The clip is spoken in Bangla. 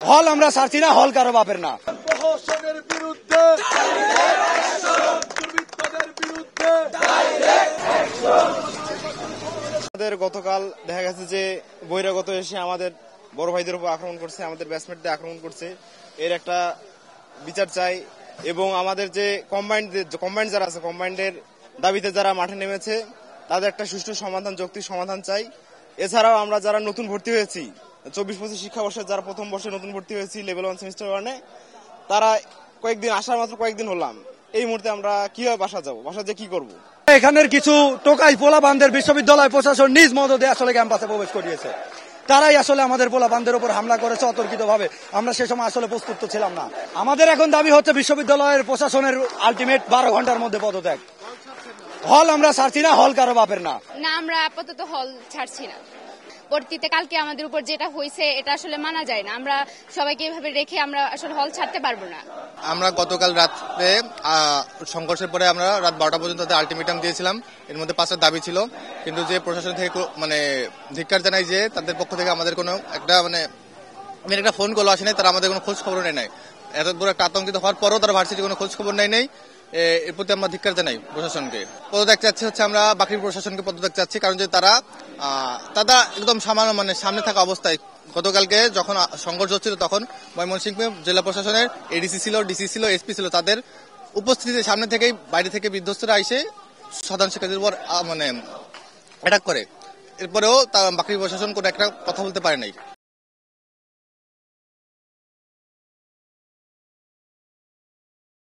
হল আমরা ছাড়ছি না, হল কারো বাপের না। প্রহসনের বিরুদ্ধে দুর্বৃত্তদের বিরুদ্ধে আমাদের গতকাল দেখা গেছে যে বহিরাগত এসে আমাদের বড় ভাইদের উপর আক্রমণ করছে, আমাদের ব্যাটসম্যানদের আক্রমণ করছে। এর একটা বিচার চাই এবং আমাদের যে কম্বাইন্ড যারা আছে, কম্বাইন্ডের দাবিতে যারা মাঠে নেমেছে তাদের একটা সুষ্ঠু সমাধান, যৌক্তিক সমাধান চাই। এছাড়াও আমরা যারা নতুন ভর্তি হয়েছি 24-25 শিক্ষাবর্ষে যারা প্রথম বর্ষে নতুন ভর্তি হয়েছি লেভেল 1 সেমিস্টার 1-এ, তারা কয়েকদিন আসার মাত্র কয়েকদিন হলাম, এই মুহূর্তে আমরা কিভাবে বাসা যাবো, বাসা যে কি করবো? এখানের কিছু টোকাই পোলাপানদের বিশ্ববিদ্যালয় প্রশাসন নিজ মদদে আসলে ক্যাম্পাসে প্রবেশ করিয়েছে। তারাই আসলে আমাদের পোলাপানদের উপর হামলা করেছে অতর্কিতভাবে। আমরা সে সময় আসলে প্রস্তুত ছিলাম না। আমাদের এখন দাবি হচ্ছে বিশ্ববিদ্যালয়ের প্রশাসনের আলটিমেট 12 ঘন্টার মধ্যে পদত্যাগ। হল আমরা ছাড়ছি না, হল কারো বাপের না। না, আমরা আপাতত হল ছাড়ছি না। পরবর্তীতে কালকে আমাদের উপর যেটা হয়েছে এটা আসলে মানা যায় না। আমরা সবাইকে এভাবে রেখে আমরা আসলে হল ছাড়তে পারবো না। আমরা গতকাল রাতে সংঘর্ষের পরে আমরা রাত 12টা পর্যন্ত আলটিমেটাম দিয়েছিলাম। এর মধ্যে 5টা দাবি ছিল, কিন্তু যে প্রশাসন থেকে ধিক্কার জানাই যে তাদের পক্ষ থেকে আমাদের কোনো একটা ফোন কল আসে নাই, তারা আমাদের কোনো খোঁজ খবর নেয় নাই। এত বড় একটা আতঙ্কিত হওয়ার পরও তারা ভার্সিটি কোনো খোঁজ খবর নেয় নাই। এর প্রতি আমরা ধিক্কার জানাই প্রশাসনকে। পদত্যাগ চাচ্ছি হচ্ছে আমরা বাকি প্রশাসনকে পদত্যাগ চাচ্ছি, কারণ যে তারা একদম সামান্য সামনে থাকা অবস্থায় গতকালকে যখন সংঘর্ষ হচ্ছিল তখন ময়মনসিংহ জেলা প্রশাসনের এডিসি ছিল, ডিসি ছিল, এসপি ছিল, তাদের উপস্থিতিতে সামনে থেকেই বাইরে থেকে বিধ্বস্তরা এসে সাধারণ শিক্ষার্থীদের উপর অ্যাটাক করে। এরপরেও বাকি প্রশাসন কোনো একটা কথা বলতে পারে নাই।